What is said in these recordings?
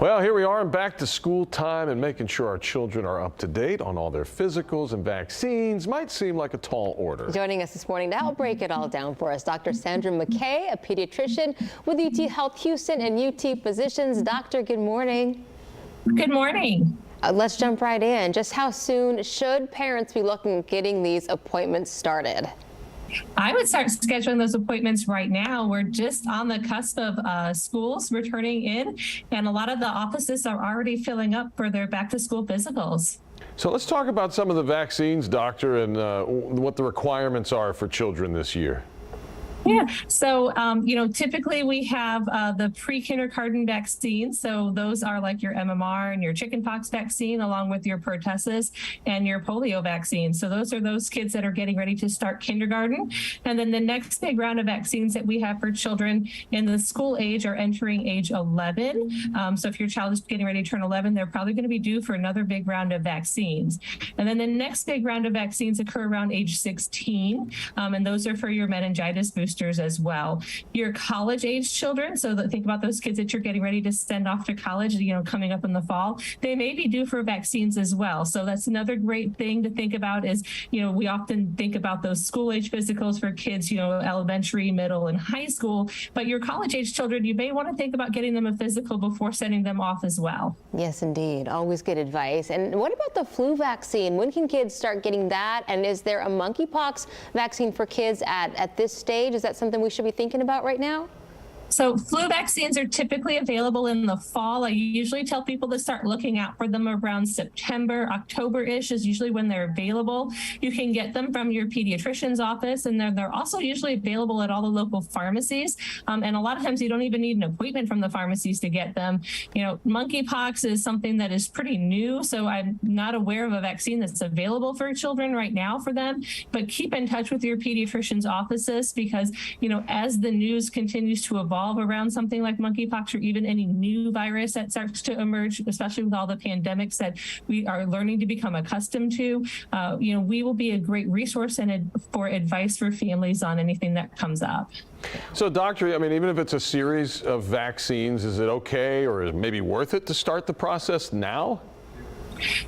Well, here we are and back to school time, and making sure our children are up to date on all their physicals and vaccines might seem like a tall order. Joining us this morning to help break it all down for us, Dr. Sandra McKay, a pediatrician with UT Health Houston and UT Physicians. Doctor, good morning. Good morning. Let's jump right in. Just how soon should parents be looking at getting these appointments started? I would start scheduling those appointments right now. We're just on the cusp of schools returning in, and a lot of the offices are already filling up for their back to school physicals. So let's talk about some of the vaccines, doctor, and what the requirements are for children this year. Yeah, so, typically we have the pre-kindergarten vaccines. So those are like your MMR and your chickenpox vaccine, along with your pertussis and your polio vaccine. So those are those kids that are getting ready to start kindergarten. And then the next big round of vaccines that we have for children in the school age are entering age 11. So if your child is getting ready to turn 11, they're probably going to be due for another big round of vaccines. And then the next big round of vaccines occur around age 16. And those are for your meningitis boosters as well. Your college age children, so think about those kids that you're getting ready to send off to college, coming up in the fall, they may be due for vaccines as well. So that's another great thing to think about is, we often think about those school age physicals for kids, elementary, middle, and high school, but your college age children, you may want to think about getting them a physical before sending them off as well. Yes, indeed. Always good advice. And what about the flu vaccine? When can kids start getting that? And is there a monkeypox vaccine for kids at this stage? Is that something we should be thinking about right now? So flu vaccines are typically available in the fall. I usually tell people to start looking out for them around September, October-ish is usually when they're available. You can get them from your pediatrician's office, and they're also usually available at all the local pharmacies. And a lot of times you don't even need an appointment from the pharmacies to get them. Monkeypox is something that is pretty new, so I'm not aware of a vaccine that's available for children right now for them. But keep in touch with your pediatrician's offices because, as the news continues to evolve around something like monkeypox or even any new virus that starts to emerge, especially with all the pandemics that we are learning to become accustomed to, we will be a great resource for advice for families on anything that comes up. So, doctor, even if it's a series of vaccines, is it okay or is it maybe worth it to start the process now?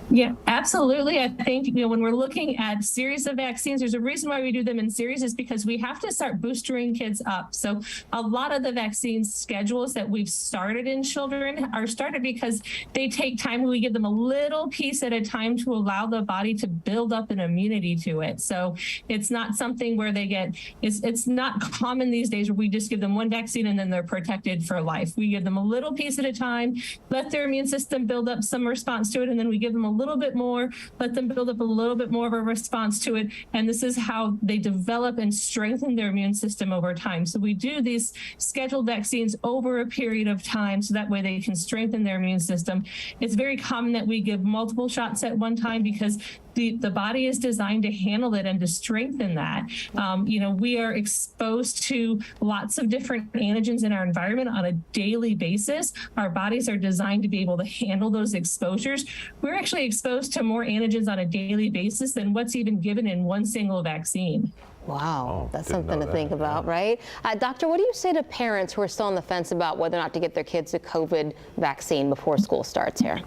Yeah, absolutely. I think, when we're looking at series of vaccines, there's a reason why we do them in series is because we have to start boostering kids up. So a lot of the vaccine schedules that we've started in children are started because they take time. We give them a little piece at a time to allow the body to build up an immunity to it. So it's not something where it's not common these days where we just give them one vaccine and then they're protected for life. We give them a little piece at a time, let their immune system build up some response to it, and then we give them a little bit more, let them build up a little bit more of a response to it. And this is how they develop and strengthen their immune system over time. So we do these scheduled vaccines over a period of time so that way they can strengthen their immune system. It's very common that we give multiple shots at one time because the body is designed to handle it and to strengthen that. We are exposed to lots of different antigens in our environment on a daily basis. Our bodies are designed to be able to handle those exposures. We're actually exposed to more antigens on a daily basis than what's even given in one single vaccine. Wow, that's something to that. think about, right? Doctor, what do you say to parents who are still on the fence about whether or not to get their kids a COVID vaccine before school starts here?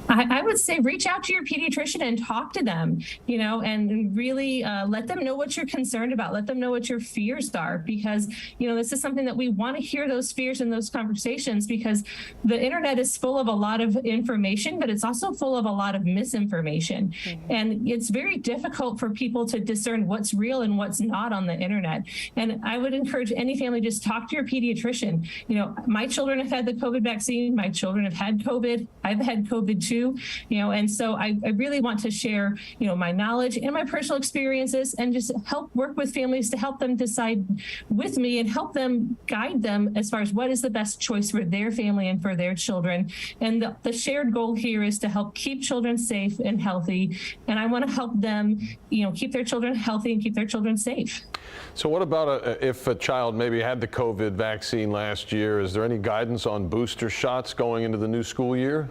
I would say reach out to your pediatrician and talk to them, and really let them know what you're concerned about. Let them know what your fears are because, this is something that we want to hear those fears in those conversations because the internet is full of a lot of information, but it's also full of a lot of misinformation. Mm-hmm. And it's very difficult for people to discern what's real and what's not on the internet. And I would encourage any family, just talk to your pediatrician. My children have had the COVID vaccine. My children have had COVID. I've had COVID too. And so I really want to share, my knowledge and my personal experiences and just help work with families to help them decide with me and help them guide them as far as what is the best choice for their family and for their children. And the shared goal here is to help keep children safe and healthy. And I want to help them, keep their children healthy and keep their children safe. So what about if a child maybe had the COVID vaccine last year? Is there any guidance on booster shots going into the new school year?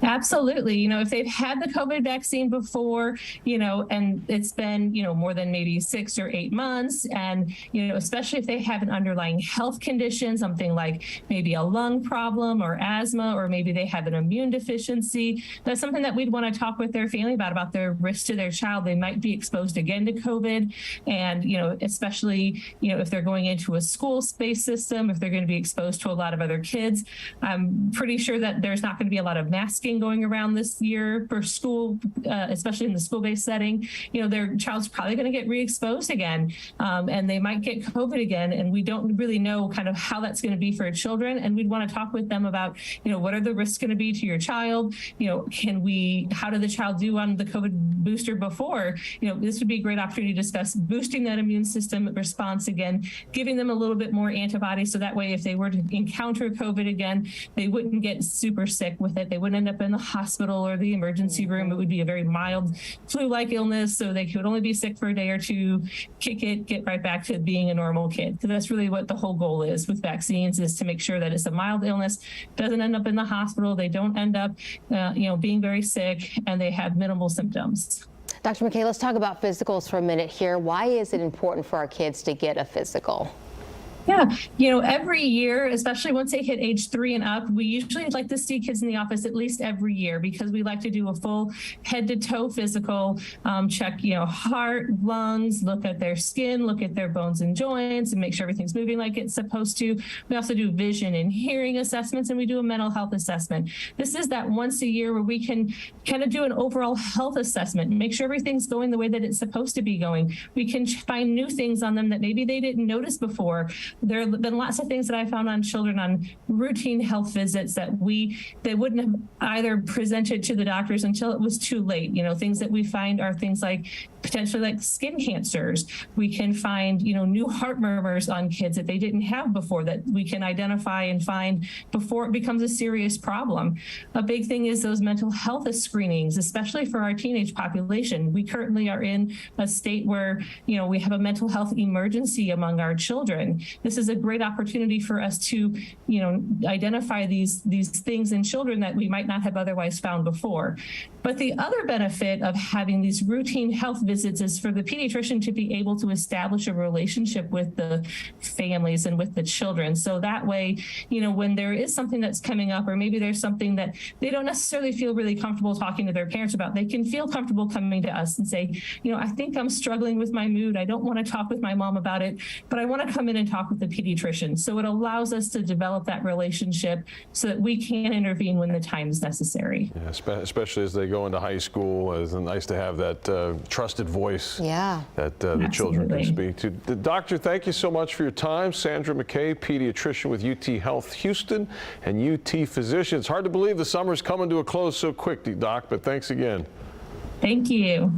Absolutely. You know, if they've had the COVID vaccine before, you know, and it's been, you know, more than maybe 6 or 8 months, and, you know, especially if they have an underlying health condition, something like maybe a lung problem or asthma, or maybe they have an immune deficiency, that's something that we'd want to talk with their family about their risk to their child. They might be exposed again to COVID. And, you know, especially, you know, if they're going into a school-based system, if they're going to be exposed to a lot of other kids, I'm pretty sure that there's not going to be a lot of masking going around this year for school, especially in the school-based setting. You know, their child's probably going to get re-exposed again, and they might get COVID again, and we don't really know kind of how that's going to be for children. And we'd want to talk with them about, you know, what are the risks going to be to your child? You know, how did the child do on the COVID booster before? You know, this would be a great opportunity to discuss boosting that immune system response again, giving them a little bit more antibodies, so that way if they were to encounter COVID again, they wouldn't get super sick with it. They wouldn't end up in the hospital or the emergency room. It would be a very mild flu-like illness, so they could only be sick for a day or two, kick it, get right back to being a normal kid. Because that's really what the whole goal is with vaccines, is to make sure that it's a mild illness, doesn't end up in the hospital, they don't end up, you know, being very sick, and they have minimal symptoms. Dr. McKay, let's talk about physicals for a minute here. Why is it important for our kids to get a physical? Yeah, you know, every year, especially once they hit age 3 and up, we usually like to see kids in the office at least every year, because we like to do a full head to toe physical, check, you know, heart, lungs, look at their skin, look at their bones and joints, and make sure everything's moving like it's supposed to. We also do vision and hearing assessments, and we do a mental health assessment. This is that once a year where we can kind of do an overall health assessment, make sure everything's going the way that it's supposed to be going. We can find new things on them that maybe they didn't notice before. There have been lots of things that I found on children on routine health visits that they wouldn't have either presented to the doctors until it was too late. You know, things that we find are things like potentially like skin cancers. We can find, you know, new heart murmurs on kids that they didn't have before, that we can identify and find before it becomes a serious problem. A big thing is those mental health screenings, especially for our teenage population. We currently are in a state where, you know, we have a mental health emergency among our children. This is a great opportunity for us to, you know, identify these things in children that we might not have otherwise found before. But the other benefit of having these routine health visits is for the pediatrician to be able to establish a relationship with the families and with the children. So that way, you know, when there is something that's coming up, or maybe there's something that they don't necessarily feel really comfortable talking to their parents about, they can feel comfortable coming to us and say, you know, I think I'm struggling with my mood. I don't want to talk with my mom about it, but I want to come in and talk with the pediatrician. So it allows us to develop that relationship so that we can intervene when the time is necessary. Yeah, especially as they go into high school, it's nice to have that trusted voice that the children can speak to. Doctor, thank you so much for your time. Sandra McKay, pediatrician with UT Health Houston and UT Physicians. Hard to believe the summer's coming to a close so quick, Doc, but thanks again. Thank you.